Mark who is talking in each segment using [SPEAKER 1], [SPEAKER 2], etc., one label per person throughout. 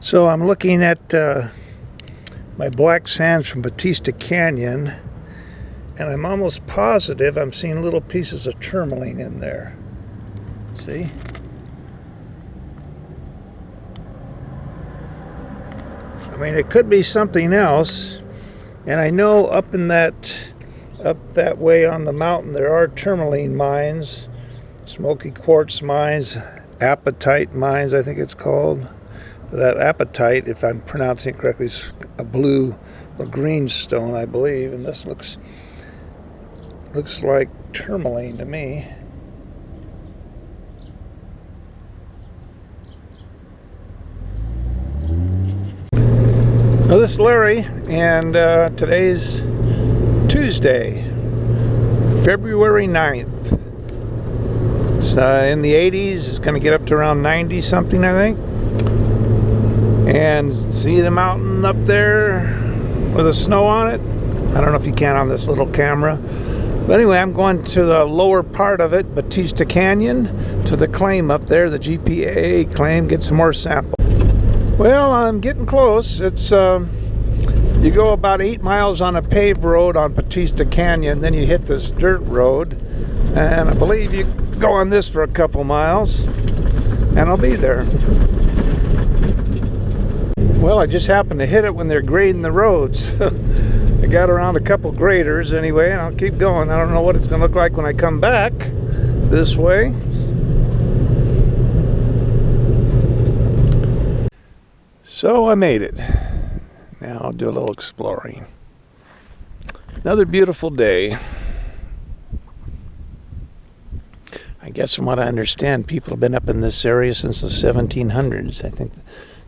[SPEAKER 1] So I'm looking at my black sands from Bautista Canyon, and I'm almost positive I'm seeing little pieces of tourmaline in there. See? I mean, it could be something else, and I know up that way on the mountain there are tourmaline mines, smoky quartz mines, apatite mines I think it's called. That apatite, if I'm pronouncing it correctly, is a blue or green stone, I believe, and this looks like tourmaline to me. Well, this is Larry, and today's Tuesday, February 9th. It's in the 80s. It's going to get up to around 90 something, I think. And see the mountain up there with the snow on it? I don't know if you can on this little camera. But anyway, I'm going to the lower part of it, Bautista Canyon, to the claim up there, the GPA claim, get some more samples. Well, I'm getting close. It's you go about 8 miles on a paved road on Bautista Canyon, then you hit this dirt road, and I believe you go on this for a couple miles, and I'll be there. Well, I just happened to hit it when they're grading the roads. I got around a couple graders anyway, and I'll keep going. I don't know what it's going to look like when I come back this way. So I made it. Now I'll do a little exploring. Another beautiful day. I guess from what I understand, people have been up in this area since the 1700s. I think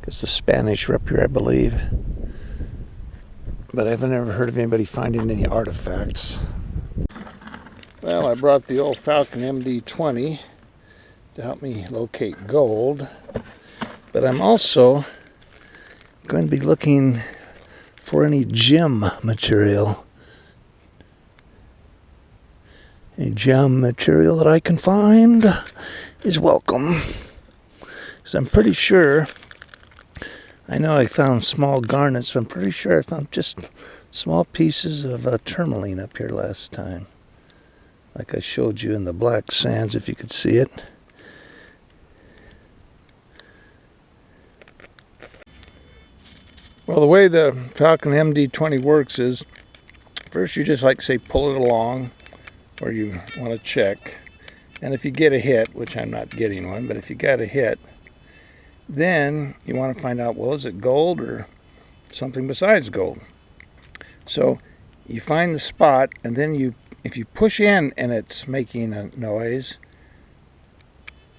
[SPEAKER 1] because the Spanish were up here, I believe. But I've never heard of anybody finding any artifacts. Well, I brought the old Falcon MD-20 to help me locate gold. But I'm also going to be looking for any gem material. Any gem material that I can find is welcome. So I'm pretty sure, I know I found small garnets, but I'm pretty sure I found just small pieces of tourmaline up here last time. Like I showed you in the black sands, if you could see it. Well, the way the Falcon MD-20 works is, first you just like say pull it along where you want to check. And if you get a hit, which I'm not getting one, but if you got a hit, then you want to find out, well, is it gold or something besides gold? So you find the spot, and then if you push in and it's making a noise,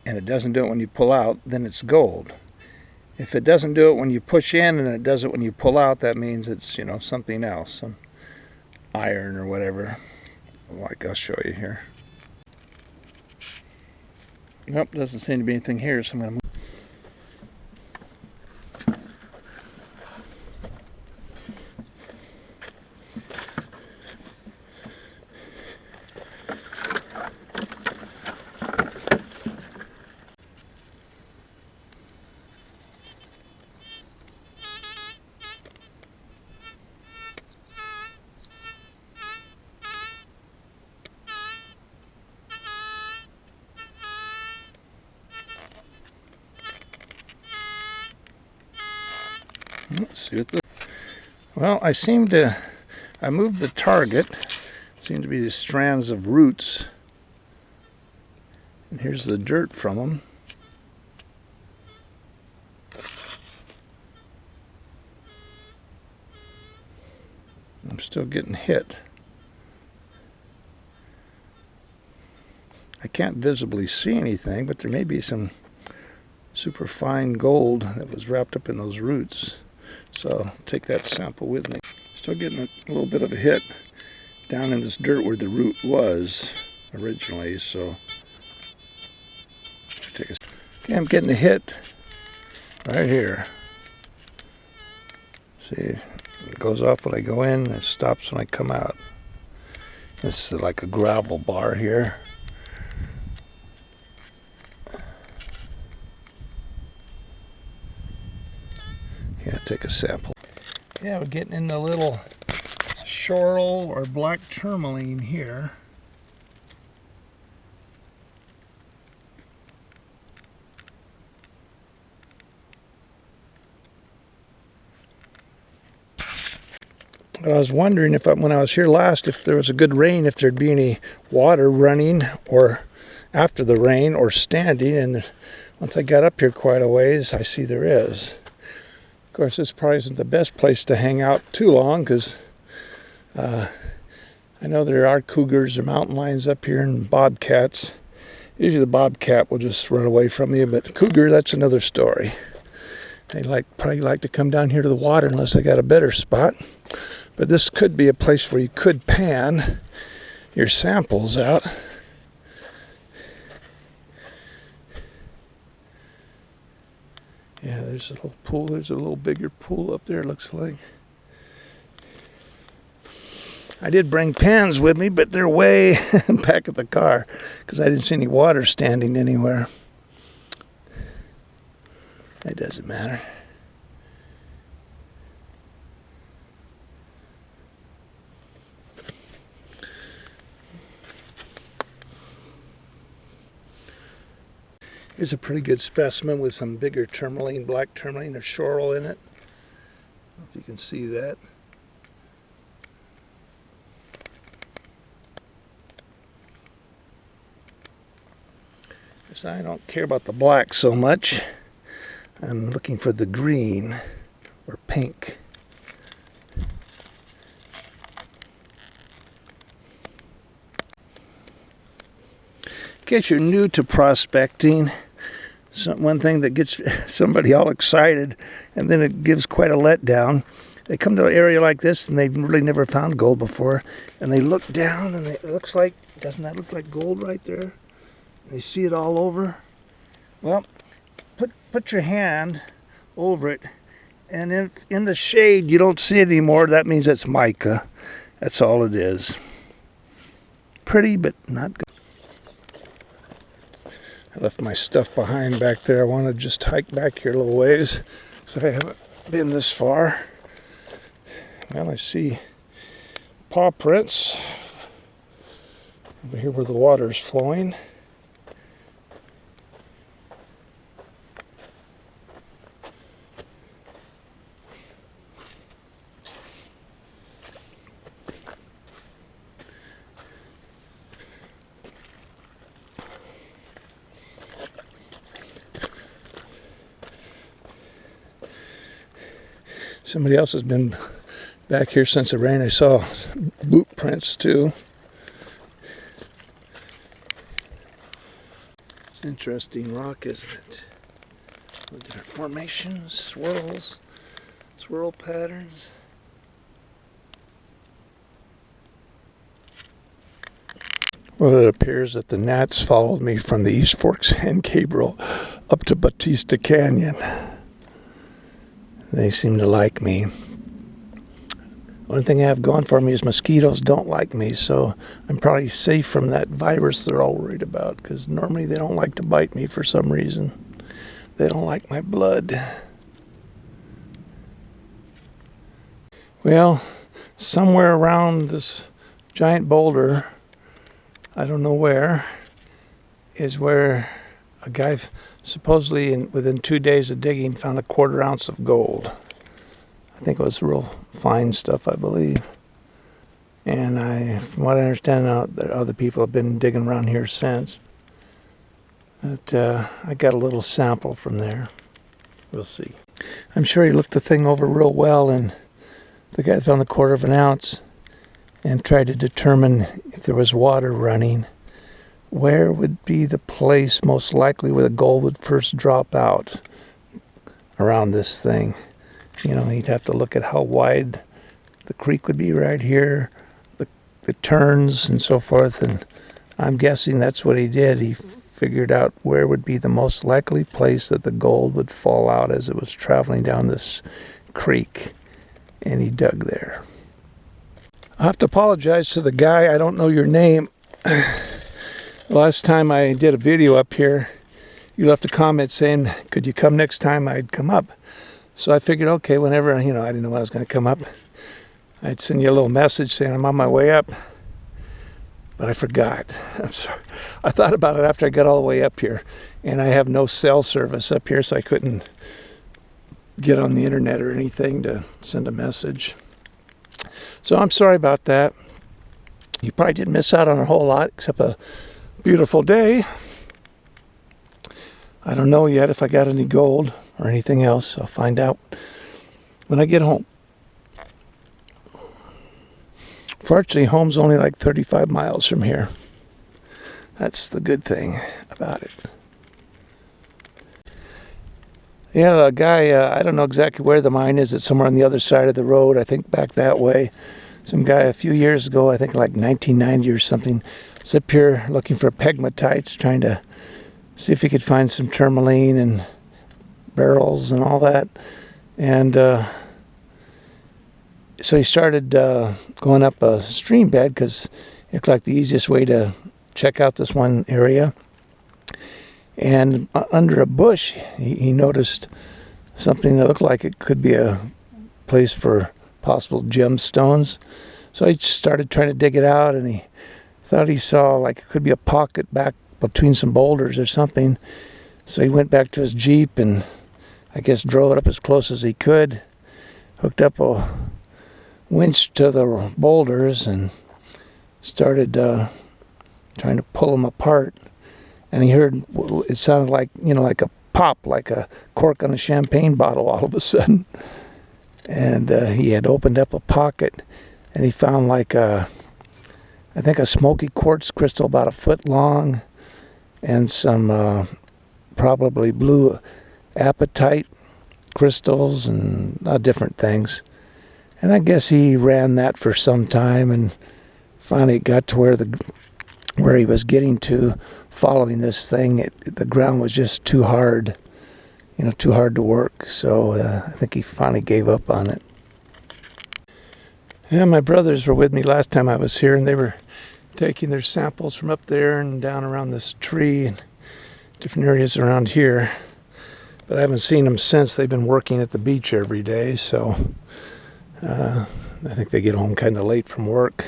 [SPEAKER 1] and it doesn't do it when you pull out, then it's gold. If it doesn't do it when you push in and it does it when you pull out, that means it's, something else, some iron or whatever. Like I'll show you here. Nope, doesn't seem to be anything here, so I'm going to move. Let's see what well, I moved the target. Seem to be these strands of roots. And here's the dirt from them. I'm still getting hit. I can't visibly see anything, but there may be some super fine gold that was wrapped up in those roots. So I'll take that sample with me. Still getting a little bit of a hit down in this dirt where the root was originally, so okay, I'm getting a hit right here. See, it goes off when I go in, and it stops when I come out. This is like a gravel bar here. Yeah, take a sample. Yeah, we're getting in the little schorl or black tourmaline here. I was wondering if when I was here last, if there was a good rain, if there'd be any water running or after the rain or standing. And once I got up here quite a ways, I see there is. Of course, this probably isn't the best place to hang out too long because I know there are cougars or mountain lions up here and bobcats. Usually the bobcat will just run away from you, but cougar, that's another story. They probably like to come down here to the water unless they got a better spot. But this could be a place where you could pan your samples out. Yeah, there's a little pool. There's a little bigger pool up there, it looks like. I did bring pans with me, but they're way back of the car because I didn't see any water standing anywhere. It doesn't matter. Here's a pretty good specimen with some bigger tourmaline, black tourmaline or schorl in it. I don't know if you can see that. Because I don't care about the black so much. I'm looking for the green or pink. In case you're new to prospecting, one thing that gets somebody all excited and then it gives quite a letdown. They come to an area like this and they've really never found gold before, and they look down and it looks like, doesn't that look like gold right there? They see it all over. Well, put your hand over it, and if in the shade you don't see it anymore, that means it's mica. That's all it is. Pretty, but not good. I left my stuff behind back there. I want to just hike back here a little ways, so I haven't been this far. Well, I see paw prints over here where the water's flowing. Somebody else has been back here since the rain. I saw boot prints too. It's an interesting rock, isn't it? Different formations, swirls, swirl patterns. Well, it appears that the gnats followed me from the East Fork San Gabriel up to Bautista Canyon. They seem to like me. One thing I have going for me is mosquitoes don't like me, so I'm probably safe from that virus they're all worried about, because normally they don't like to bite me for some reason. They don't like my blood. Well, somewhere around this giant boulder, I don't know where, is where a guy supposedly within 2 days of digging found a 1/4 ounce of gold. I think it was real fine stuff, I believe. And from what I understand now, other people have been digging around here since. But I got a little sample from there. We'll see. I'm sure he looked the thing over real well, and the guy found the 1/4 ounce and tried to determine if there was water running. Where would be the place most likely where the gold would first drop out around this thing? You know, he'd have to look at how wide the creek would be right here, the turns and so forth, and I'm guessing that's what he did. He figured out where would be the most likely place that the gold would fall out as it was traveling down this creek, and he dug there. I'll have to apologize to the guy. I don't know your name. Last time I did a video up here, you left a comment saying, could you come next time I'd come up? So I figured, okay, whenever, I didn't know when I was going to come up, I'd send you a little message saying I'm on my way up. But I forgot. I'm sorry. I thought about it after I got all the way up here. And I have no cell service up here, so I couldn't get on the internet or anything to send a message. So I'm sorry about that. You probably didn't miss out on a whole lot, except a beautiful day. I don't know yet if I got any gold or anything else. I'll find out when I get home. Fortunately, home's only like 35 miles from here. That's the good thing about it. Yeah, the guy, I don't know exactly where the mine is. It's somewhere on the other side of the road, I think back that way. Some guy a few years ago, I think like 1990 or something, was up here looking for pegmatites, trying to see if he could find some tourmaline and barrels and all that. And so he started going up a stream bed because it looked like the easiest way to check out this one area. And under a bush, he noticed something that looked like it could be a place for possible gemstones. So he started trying to dig it out, and he thought he saw like it could be a pocket back between some boulders or something. So he went back to his Jeep and I guess drove it up as close as he could, hooked up a winch to the boulders and started trying to pull them apart. And he heard, it sounded like, like a pop, like a cork on a champagne bottle all of a sudden. And he had opened up a pocket and he found like I think a smoky quartz crystal about a foot long and some probably blue apatite crystals and different things. And I guess he ran that for some time and finally got to where he was getting to following this thing. The ground was just too hard, too hard to work. So I think he finally gave up on it. Yeah, my brothers were with me last time I was here, and they were taking their samples from up there and down around this tree and different areas around here. But I haven't seen them since. They've been working at the beach every day, so I think they get home kind of late from work.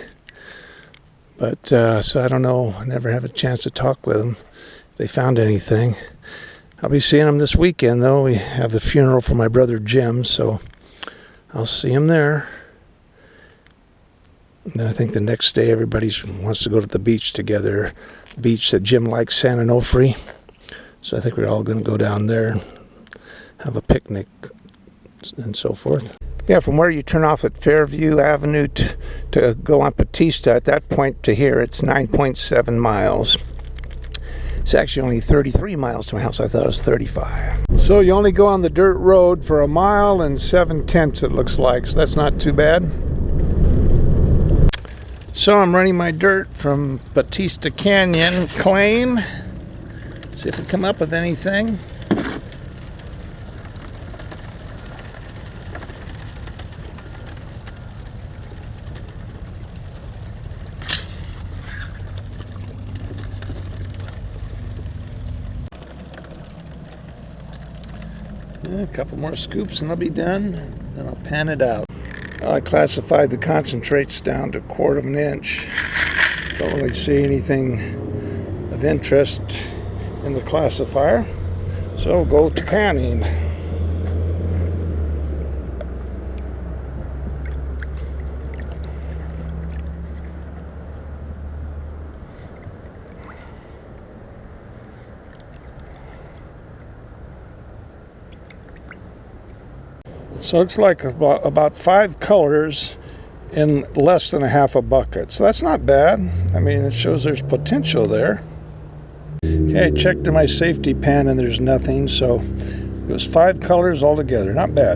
[SPEAKER 1] But so I don't know. I never have a chance to talk with them if they found anything. I'll be seeing them this weekend, though. We have the funeral for my brother Jim, so I'll see him there. And then I think the next day everybody wants to go to the beach together. Beach that Jim likes, San Onofre. So I think we're all going to go down there and have a picnic and so forth. Yeah, from where you turn off at Fairview Avenue to go on Bautista, at that point to here, it's 9.7 miles. It's actually only 33 miles to my house. I thought it was 35. So you only go on the dirt road for 1 mile and 7/10, it looks like. So that's not too bad. So I'm running my dirt from Bautista Canyon, claim. See if we come up with anything. A couple more scoops and I'll be done. Then I'll pan it out. I classified the concentrates down to 1/4 of an inch. Don't really see anything of interest in the classifier, so go to panning. So it looks like about 5 colors in less than a half a bucket. So that's not bad. I mean, it shows there's potential there. Okay, I checked in my safety pan and there's nothing. So it was 5 colors altogether. Not bad.